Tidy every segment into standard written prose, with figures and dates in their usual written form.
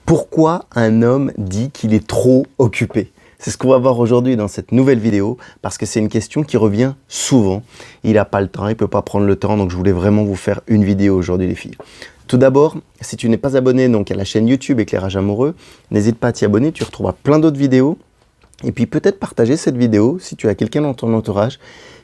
Pourquoi un homme dit qu'il est trop occupé? C'est ce qu'on va voir aujourd'hui dans cette nouvelle vidéo, parce que c'est une question qui revient souvent. Il n'a pas le temps, il ne peut pas prendre le temps, donc je voulais vraiment vous faire une vidéo aujourd'hui les filles. Tout d'abord, si tu n'es pas abonné donc, à la chaîne YouTube Éclairage Amoureux, n'hésite pas à t'y abonner, tu retrouveras plein d'autres vidéos. Et puis peut-être partager cette vidéo si tu as quelqu'un dans ton entourage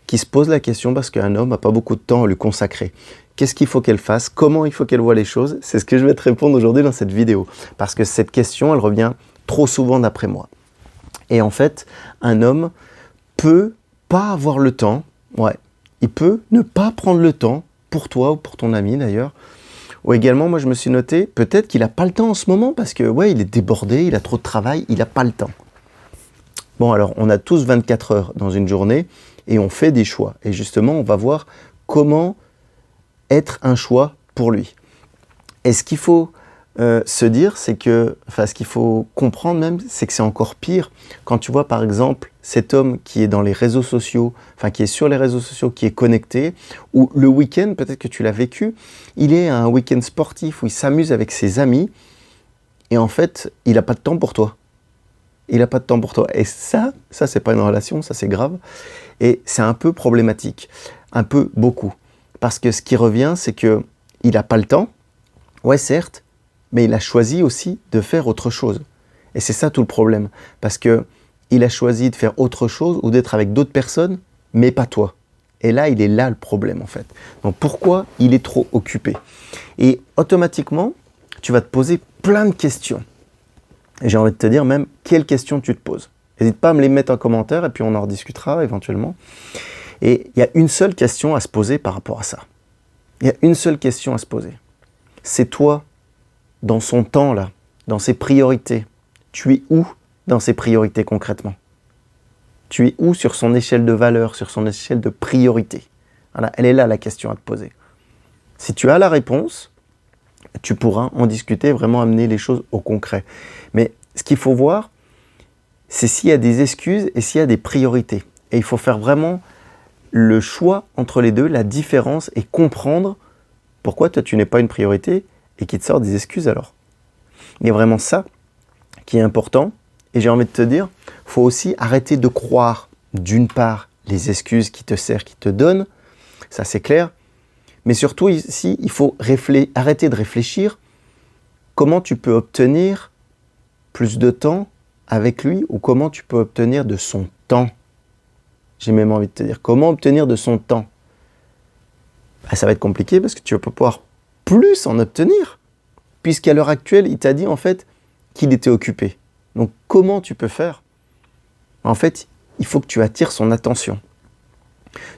qui se pose la question parce qu'un homme n'a pas beaucoup de temps à lui consacrer. Qu'est-ce qu'il faut qu'elle fasse? Comment il faut qu'elle voie les choses? C'est ce que je vais te répondre aujourd'hui dans cette vidéo. Parce que cette question, elle revient trop souvent d'après moi. Et en fait, un homme peut pas avoir le temps. Ouais, il peut ne pas prendre le temps pour toi ou pour ton ami d'ailleurs. Ou également, moi je me suis noté, peut-être qu'il n'a pas le temps en ce moment parce que ouais, il est débordé, il a trop de travail, il n'a pas le temps. Bon alors, on a tous 24 heures dans une journée et on fait des choix. Et justement, on va voir comment être un choix pour lui. Et ce qu'il faut se dire, c'est que, enfin ce qu'il faut comprendre même, c'est que c'est encore pire quand tu vois par exemple cet homme qui est dans les réseaux sociaux, enfin qui est sur les réseaux sociaux, qui est connecté, ou le week-end, peut-être que tu l'as vécu, il est à un week-end sportif où il s'amuse avec ses amis et en fait, il n'a pas de temps pour toi. Il n'a pas de temps pour toi. Et ça c'est pas une relation, ça c'est grave. Et c'est un peu problématique, un peu beaucoup. Parce que ce qui revient, c'est qu'il n'a pas le temps, ouais certes, mais il a choisi aussi de faire autre chose. Et c'est ça tout le problème. Parce qu'il a choisi de faire autre chose ou d'être avec d'autres personnes, mais pas toi. Et là, il est là le problème en fait. Donc pourquoi il est trop occupé? Et automatiquement, tu vas te poser plein de questions. Et j'ai envie de te dire même quelles questions tu te poses. N'hésite pas à me les mettre en commentaire et puis on en rediscutera éventuellement. Et il y a une seule question à se poser par rapport à ça. Il y a une seule question à se poser. C'est toi, dans son temps là, dans ses priorités. Tu es où dans ses priorités concrètement? Tu es où sur son échelle de valeur, sur son échelle de priorité? Voilà, elle est là la question à te poser. Si tu as la réponse, tu pourras en discuter, vraiment amener les choses au concret. Mais ce qu'il faut voir, c'est s'il y a des excuses et s'il y a des priorités. Et il faut faire vraiment le choix entre les deux, la différence et comprendre pourquoi toi tu n'es pas une priorité et qu'il te sort des excuses alors. Il y a vraiment ça qui est important. Et j'ai envie de te dire, il faut aussi arrêter de croire d'une part les excuses qui te servent, qui te donnent, ça c'est clair. Mais surtout ici, il faut arrêter de réfléchir comment tu peux obtenir plus de temps avec lui ou comment tu peux obtenir de son temps. J'ai même envie de te dire, comment obtenir de son temps? Ça va être compliqué parce que tu ne vas pas pouvoir plus en obtenir. Puisqu'à l'heure actuelle, il t'a dit en fait qu'il était occupé. Donc comment tu peux faire? En fait, il faut que tu attires son attention.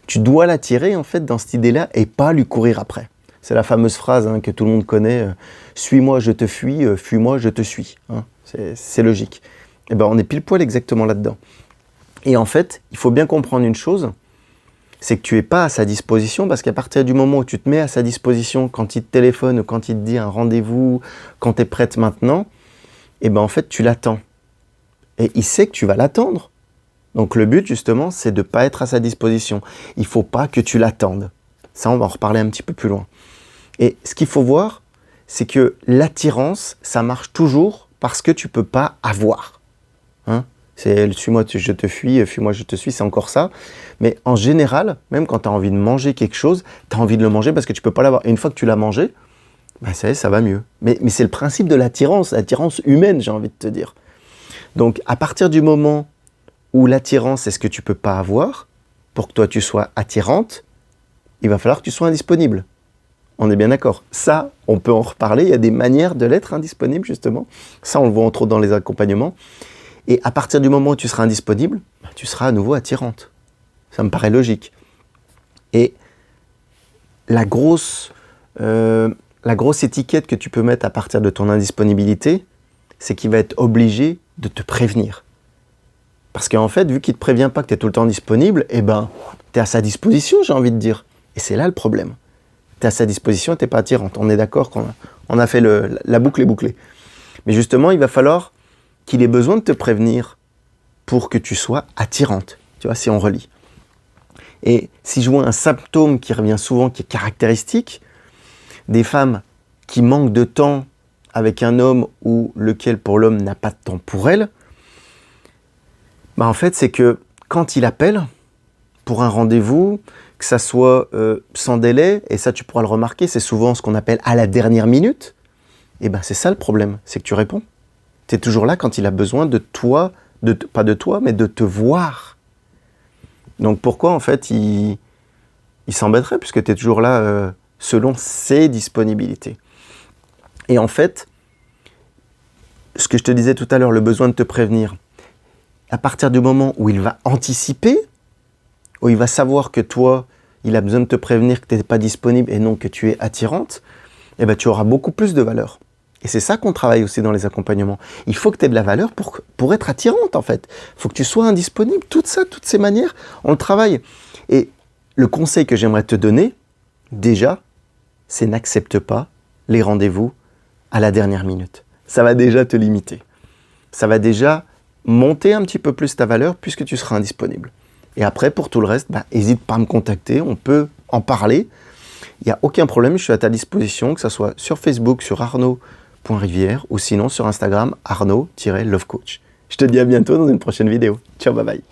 Tu dois l'attirer en fait dans cette idée-là et pas lui courir après. C'est la fameuse phrase que tout le monde connaît, suis-moi, je te fuis, fuis-moi, je te suis. C'est logique. Et ben, on est pile poil exactement là-dedans. Et en fait, il faut bien comprendre une chose, c'est que tu n'es pas à sa disposition, parce qu'à partir du moment où tu te mets à sa disposition, quand il te téléphone ou quand il te dit un rendez-vous, quand tu es prête maintenant, et ben en fait, tu l'attends. Et il sait que tu vas l'attendre. Donc le but, justement, c'est de ne pas être à sa disposition. Il ne faut pas que tu l'attendes. Ça, on va en reparler un petit peu plus loin. Et ce qu'il faut voir, c'est que l'attirance, ça marche toujours parce que tu ne peux pas avoir. C'est suis-moi, je te fuis, fuis-moi, je te suis, c'est encore ça. Mais en général, même quand tu as envie de manger quelque chose, tu as envie de le manger parce que tu ne peux pas l'avoir. Et une fois que tu l'as mangé, ça va mieux. Mais c'est le principe de l'attirance humaine, j'ai envie de te dire. Donc, à partir du moment où l'attirance, c'est ce que tu ne peux pas avoir, pour que toi tu sois attirante, il va falloir que tu sois indisponible. On est bien d'accord. Ça, on peut en reparler. Il y a des manières de l'être indisponible, justement. Ça, on le voit entre autres dans les accompagnements. Et à partir du moment où tu seras indisponible, tu seras à nouveau attirante. Ça me paraît logique. Et la grosse étiquette que tu peux mettre à partir de ton indisponibilité, c'est qu'il va être obligé de te prévenir. Parce qu'en fait, vu qu'il ne te prévient pas que tu es tout le temps disponible, tu es à sa disposition, j'ai envie de dire. Et c'est là le problème. Tu es à sa disposition et tu n'es pas attirante. On est d'accord qu'on a fait la boucle est bouclée. Mais justement, il va falloir qu'il ait besoin de te prévenir pour que tu sois attirante. Tu vois, si on relie. Et si je vois un symptôme qui revient souvent, qui est caractéristique, des femmes qui manquent de temps avec un homme ou lequel pour l'homme n'a pas de temps pour elle, bah en fait c'est que quand il appelle pour un rendez-vous, que ça soit sans délai, et ça tu pourras le remarquer, c'est souvent ce qu'on appelle à la dernière minute, et ben c'est ça le problème, c'est que tu réponds. Tu es toujours là quand il a besoin de toi, pas de toi, mais de te voir. Donc pourquoi en fait il s'embêterait puisque tu es toujours là selon ses disponibilités. Et en fait, ce que je te disais tout à l'heure, le besoin de te prévenir, à partir du moment où il va anticiper, où il va savoir que toi, il a besoin de te prévenir que tu n'es pas disponible et non que tu es attirante, eh ben, tu auras beaucoup plus de valeur. Et c'est ça qu'on travaille aussi dans les accompagnements. Il faut que tu aies de la valeur pour être attirante en fait. Il faut que tu sois indisponible. Tout ça, toutes ces manières, on le travaille. Et le conseil que j'aimerais te donner, déjà, c'est n'accepte pas les rendez-vous à la dernière minute. Ça va déjà te limiter. Ça va déjà monter un petit peu plus ta valeur puisque tu seras indisponible. Et après, pour tout le reste, n'hésite pas à me contacter, on peut en parler. Il n'y a aucun problème, je suis à ta disposition, que ce soit sur Facebook, sur arnaud.rivière ou sinon sur Instagram, arnaud-lovecoach. Je te dis à bientôt dans une prochaine vidéo. Ciao, bye bye.